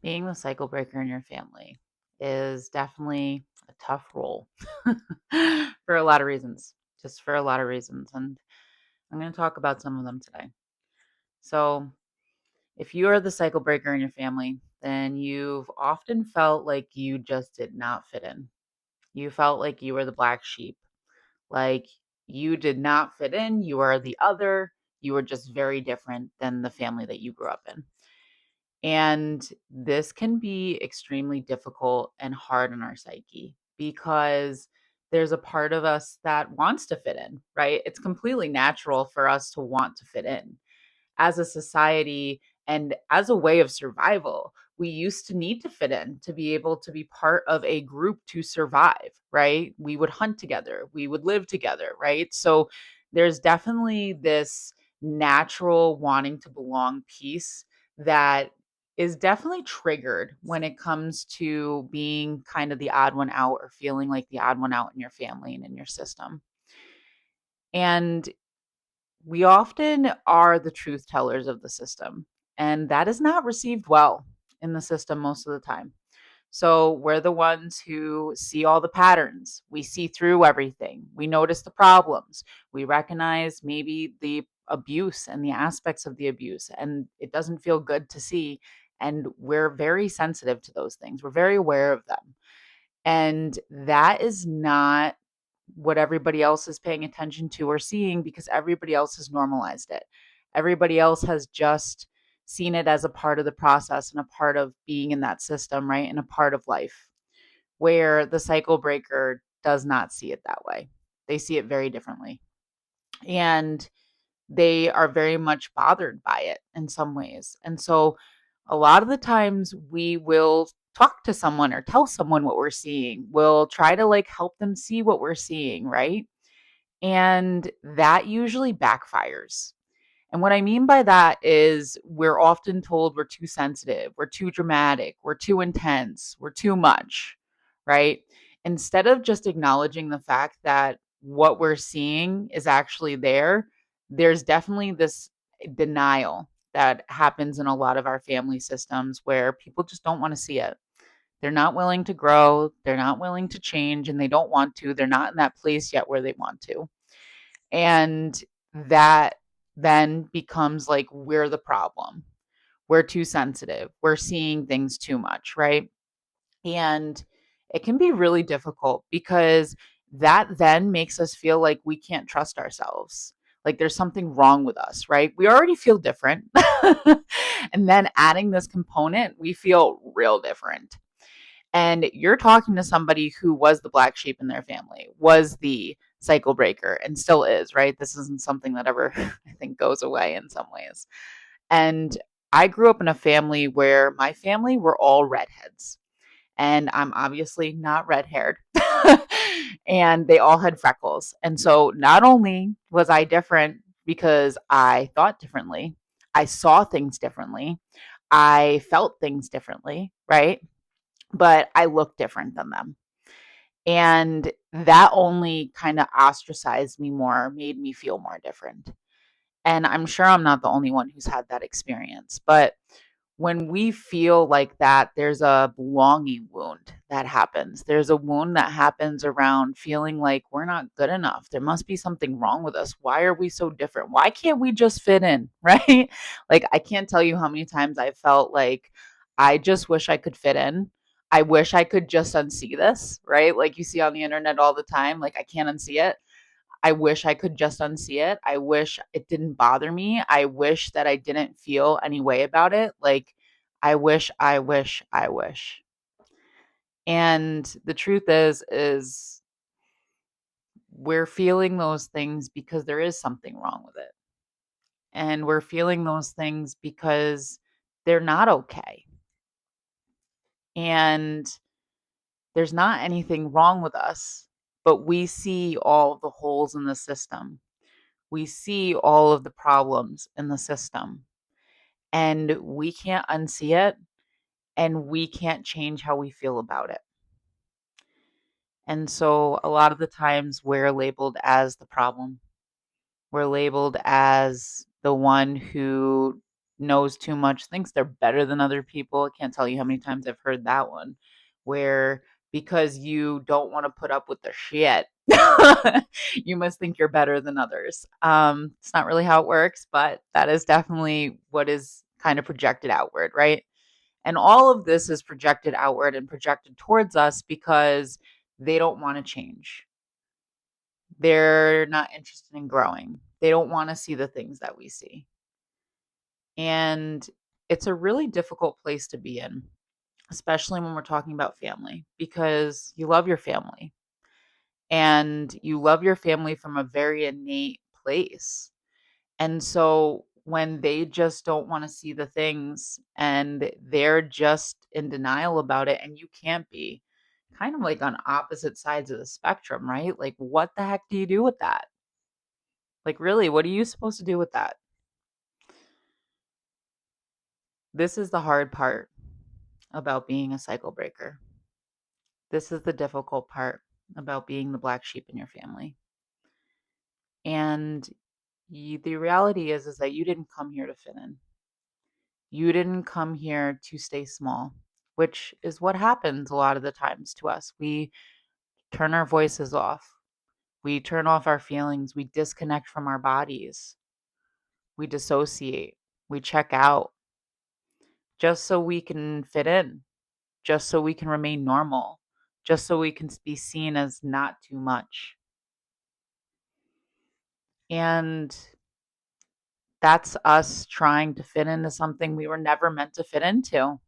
Being the cycle breaker in your family is definitely a tough role for a lot of reasons, just for a lot of reasons. And I'm going to talk about some of them today. So, if you are the cycle breaker in your family, then you've often felt like you just did not fit in. You felt like you were the black sheep, like you did not fit in. You are the other. You were just very different than the family that you grew up in. And this can be extremely difficult and hard on our psyche because there's a part of us that wants to fit in, right? It's completely natural for us to want to fit in as a society and as a way of survival. We used to need to fit in to be able to be part of a group to survive, right? We would hunt together, we would live together, right? So there's definitely this natural wanting to belong piece that is definitely triggered when it comes to being kind of the odd one out or feeling like the odd one out in your family and in your system. And we often are the truth tellers of the system, and that is not received well in the system most of the time. So we're the ones who see all the patterns. We see through everything. We notice the problems. We recognize maybe the abuse and the aspects of the abuse, and it doesn't feel good to see. And we're very sensitive to those things. We're very aware of them. And that is not what everybody else is paying attention to or seeing because everybody else has normalized it. Everybody else has just seen it as a part of the process and a part of being in that system, right? And a part of life, where the cycle breaker does not see it that way. They see it very differently. And they are very much bothered by it in some ways. And so a lot of the times we will talk to someone or tell someone what we're seeing. We'll try to like help them see what we're seeing, right? And that usually backfires. And what I mean by that is we're often told we're too sensitive, we're too dramatic, we're too intense, we're too much, right? Instead of just acknowledging the fact that what we're seeing is actually there, there's definitely this denial that happens in a lot of our family systems where people just don't want to see it. They're not willing to grow, they're not willing to change, and they don't want to. They're not in that place yet where they want to. And that then becomes like we're the problem. We're too sensitive. We're seeing things too much, right? And it can be really difficult because that then makes us feel like we can't trust ourselves. Like there's something wrong with us, right? We already feel different. And then adding this component, we feel real different. And you're talking to somebody who was the black sheep in their family, was the cycle breaker, and still is, right? This isn't something that ever, I think, goes away in some ways. And I grew up in a family where my family were all redheads, and I'm obviously not red haired. And they all had freckles. And so not only was I different because I thought differently, I saw things differently, I felt things differently, right? But I look different than them. And that only kind of ostracized me more, made me feel more different. And I'm sure I'm not the only one who's had that experience. But when we feel like that, there's a belonging wound that happens. There's a wound that happens around feeling like we're not good enough. There must be something wrong with us. Why are we so different? Why can't we just fit in? Right? Like, I can't tell you how many times I felt like I just wish I could fit in. I wish I could just unsee this, right? Like you see on the internet all the time, like I can't unsee it. I wish I could just unsee it. I wish it didn't bother me. I wish that I didn't feel any way about it. Like, I wish, I wish, I wish. And the truth is we're feeling those things because there is something wrong with it. And we're feeling those things because they're not okay. And there's not anything wrong with us, but we see all the holes in the system. We see all of the problems in the system and we can't unsee it and we can't change how we feel about it. And so a lot of the times we're labeled as the problem. We're labeled as the one who knows too much, thinks they're better than other people. I can't tell you how many times I've heard that one, where because you don't want to put up with the shit, you must think you're better than others. It's not really how it works, but that is definitely what is kind of projected outward, right? And all of this is projected outward and projected towards us because they don't want to change. They're not interested in growing. They don't want to see the things that we see. And it's a really difficult place to be in, especially when we're talking about family, because you love your family and you love your family from a very innate place. And so when they just don't want to see the things and they're just in denial about it, and you can't be, kind of like on opposite sides of the spectrum, right? Like, what the heck do you do with that? Like, really, what are you supposed to do with that? This is the hard part about being a cycle breaker. This is the difficult part about being the black sheep in your family. And the reality is that you didn't come here to fit in. You didn't come here to stay small, which is what happens a lot of the times to us. We turn our voices off. We turn off our feelings. We disconnect from our bodies. We dissociate. We check out just so we can fit in, just so we can remain normal, just so we can be seen as not too much. And that's us trying to fit into something we were never meant to fit into.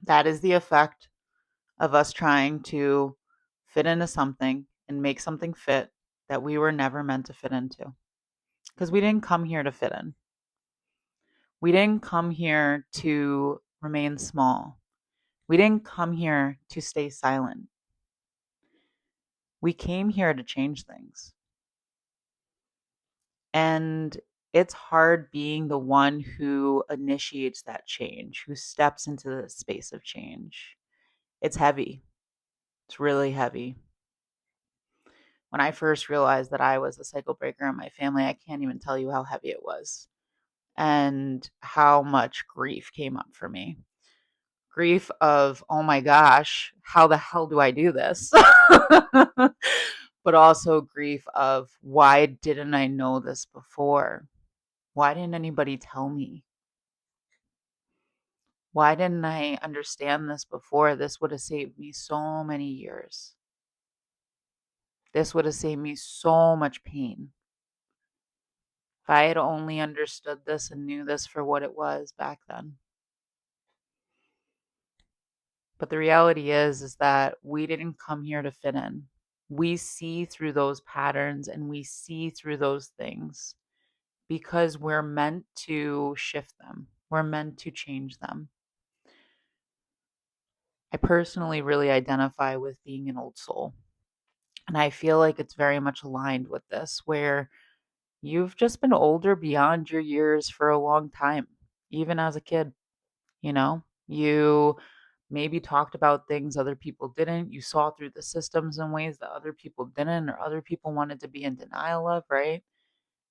That is the effect of us trying to fit into something and make something fit that we were never meant to fit into. Because we didn't come here to fit in. We didn't come here to remain small. We didn't come here to stay silent. We came here to change things. And it's hard being the one who initiates that change, who steps into the space of change. It's heavy. It's really heavy. When I first realized that I was a cycle breaker in my family, I can't even tell you how heavy it was and how much grief came up for me. Grief of, oh my gosh, how the hell do I do this? But also grief of, why didn't I know this before? Why didn't anybody tell me? Why didn't I understand this before? This would have saved me so many years. This would have saved me so much pain. If I had only understood this and knew this for what it was back then. But the reality is that we didn't come here to fit in. We see through those patterns and we see through those things because we're meant to shift them. We're meant to change them. I personally really identify with being an old soul. And I feel like it's very much aligned with this, where you've just been older beyond your years for a long time, even as a kid. You maybe talked about things other people didn't. You saw through the systems in ways that other people didn't, or other people wanted to be in denial of, right?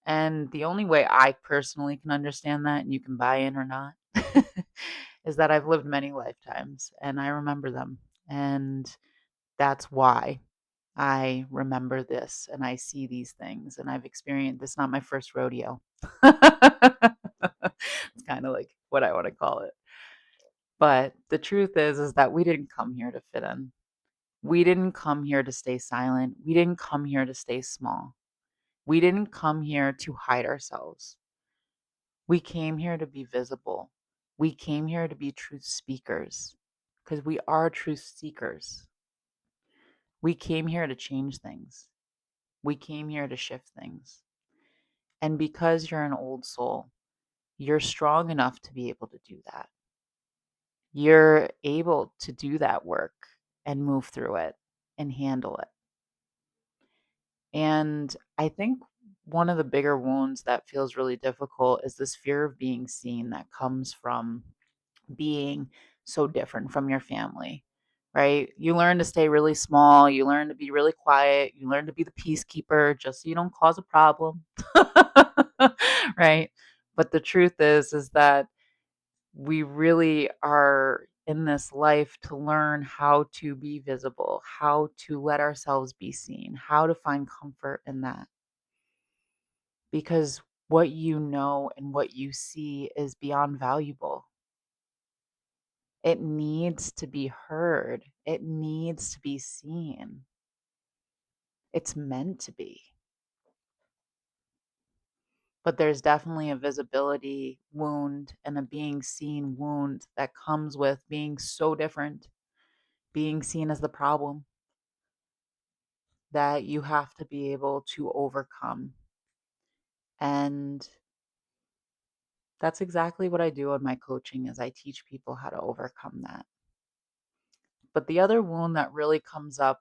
And the only way I personally can understand that, and you can buy in or not, is that I've lived many lifetimes and I remember them. And that's why I remember this and I see these things and I've experienced this. Not my first rodeo. It's kind of like what I want to call it. But the truth is that we didn't come here to fit in. We didn't come here to stay silent. We didn't come here to stay small. We didn't come here to hide ourselves. We came here to be visible. We came here to be truth speakers because we are truth seekers. We came here to change things. We came here to shift things. And because you're an old soul, you're strong enough to be able to do that. You're able to do that work and move through it and handle it. And I think one of the bigger wounds that feels really difficult is this fear of being seen that comes from being so different from your family, right? You learn to stay really small, you learn to be really quiet, you learn to be the peacekeeper just so you don't cause a problem. Right? But the truth is that we really are in this life to learn how to be visible, how to let ourselves be seen, how to find comfort in that. Because what you know and what you see is beyond valuable. It needs to be heard. It needs to be seen. It's meant to be. But there's definitely a visibility wound and a being seen wound that comes with being so different, being seen as the problem that you have to be able to overcome. And that's exactly what I do in my coaching is I teach people how to overcome that. But the other wound that really comes up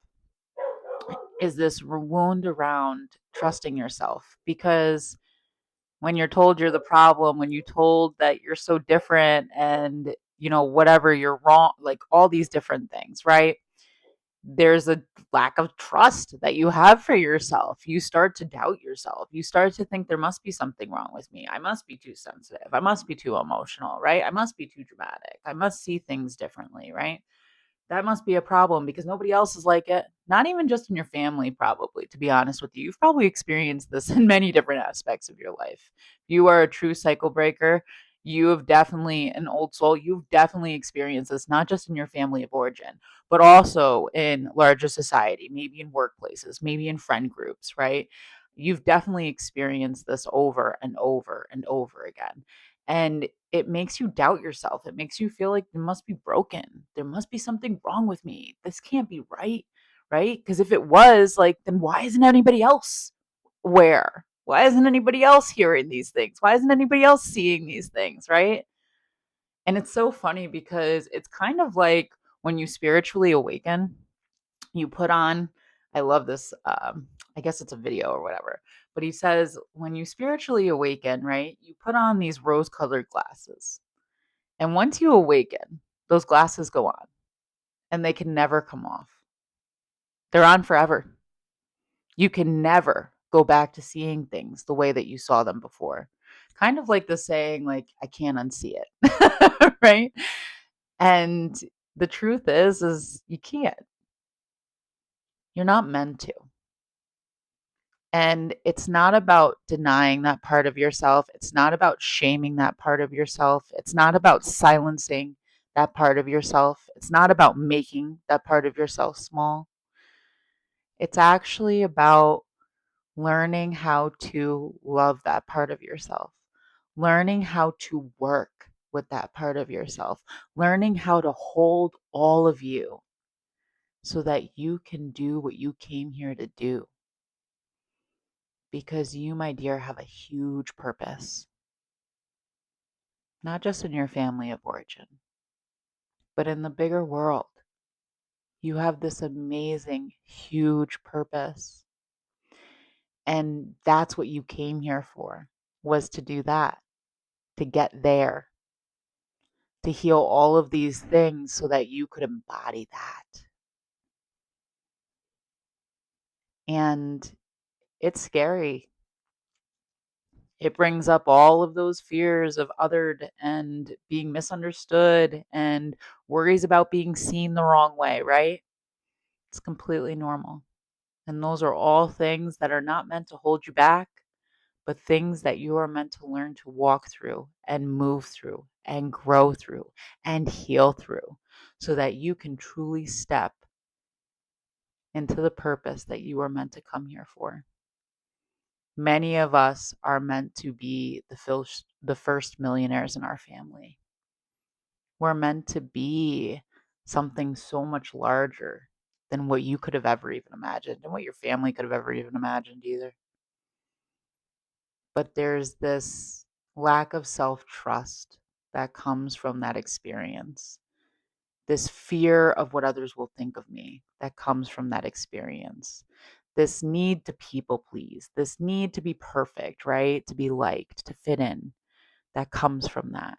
is this wound around trusting yourself because when you're told you're the problem, when you're told that you're so different and whatever you're wrong, like all these different things, right? There's a lack of trust that you have for yourself. You start to doubt yourself. You start to think there must be something wrong with me. I must be too sensitive. I must be too emotional, right? I must be too dramatic. I must see things differently, right? That must be a problem because nobody else is like it. Not even just in your family, probably, to be honest with you. You've probably experienced this in many different aspects of your life. You are a true cycle breaker. You have definitely, an old soul, you've definitely experienced this, not just in your family of origin, but also in larger society, maybe in workplaces, maybe in friend groups, right? You've definitely experienced this over and over and over again. And it makes you doubt yourself. It makes you feel like there must be broken. There must be something wrong with me. This can't be right, right? Because if it was, like, then why isn't anybody else aware? Why isn't anybody else hearing these things? Why isn't anybody else seeing these things, right? And it's so funny because it's kind of like when you spiritually awaken, you put on, I love this, I guess it's a video or whatever, but he says, when you spiritually awaken, right, you put on these rose colored glasses. And once you awaken, those glasses go on and they can never come off. They're on forever. You can never go back to seeing things the way that you saw them before. Kind of like the saying, like, I can't unsee it. Right? And the truth is you can't. You're not meant to. And it's not about denying that part of yourself. It's not about shaming that part of yourself. It's not about silencing that part of yourself. It's not about making that part of yourself small. It's actually about learning how to love that part of yourself, learning how to work with that part of yourself, learning how to hold all of you so that you can do what you came here to do. Because you, my dear, have a huge purpose, not just in your family of origin, but in the bigger world. You have this amazing, huge purpose. And that's what you came here for, was to do that, to get there, to heal all of these things so that you could embody that. And it's scary. It brings up all of those fears of othered and being misunderstood and worries about being seen the wrong way, right? It's completely normal. And those are all things that are not meant to hold you back, but things that you are meant to learn to walk through and move through and grow through and heal through so that you can truly step into the purpose that you are meant to come here for. Many of us are meant to be the first millionaires in our family. We're meant to be something so much larger than what you could have ever even imagined and what your family could have ever even imagined either. But there's this lack of self-trust that comes from that experience. This fear of what others will think of me that comes from that experience. This need to people please, this need to be perfect, right? To be liked, to fit in, that comes from that.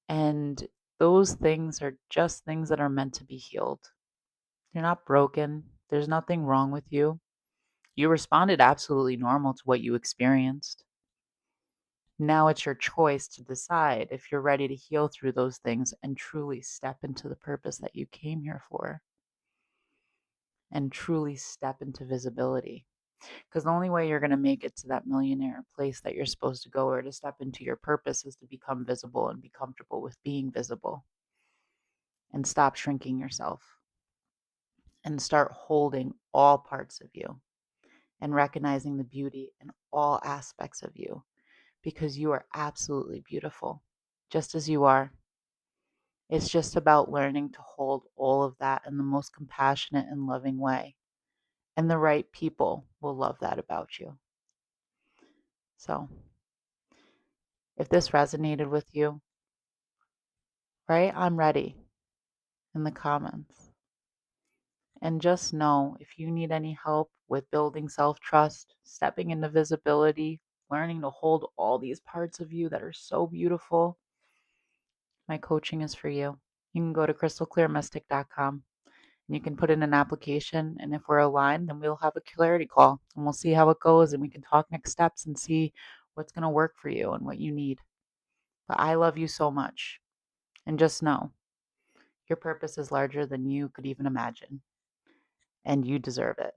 And those things are just things that are meant to be healed. You're not broken. There's nothing wrong with you. You responded absolutely normal to what you experienced. Now it's your choice to decide if you're ready to heal through those things and truly step into the purpose that you came here for and truly step into visibility. Because the only way you're going to make it to that millionaire place that you're supposed to go or to step into your purpose is to become visible and be comfortable with being visible and stop shrinking yourself and start holding all parts of you and recognizing the beauty in all aspects of you because you are absolutely beautiful just as you are. It's just about learning to hold all of that in the most compassionate and loving way. And the right people will love that about you. So, if this resonated with you, right, I'm ready in the comments. And just know if you need any help with building self trust, stepping into visibility, learning to hold all these parts of you that are so beautiful, my coaching is for you. You can go to crystalclearmystic.com and you can put in an application. And if we're aligned, then we'll have a clarity call and we'll see how it goes and we can talk next steps and see what's going to work for you and what you need. But I love you so much. And just know your purpose is larger than you could even imagine, and you deserve it.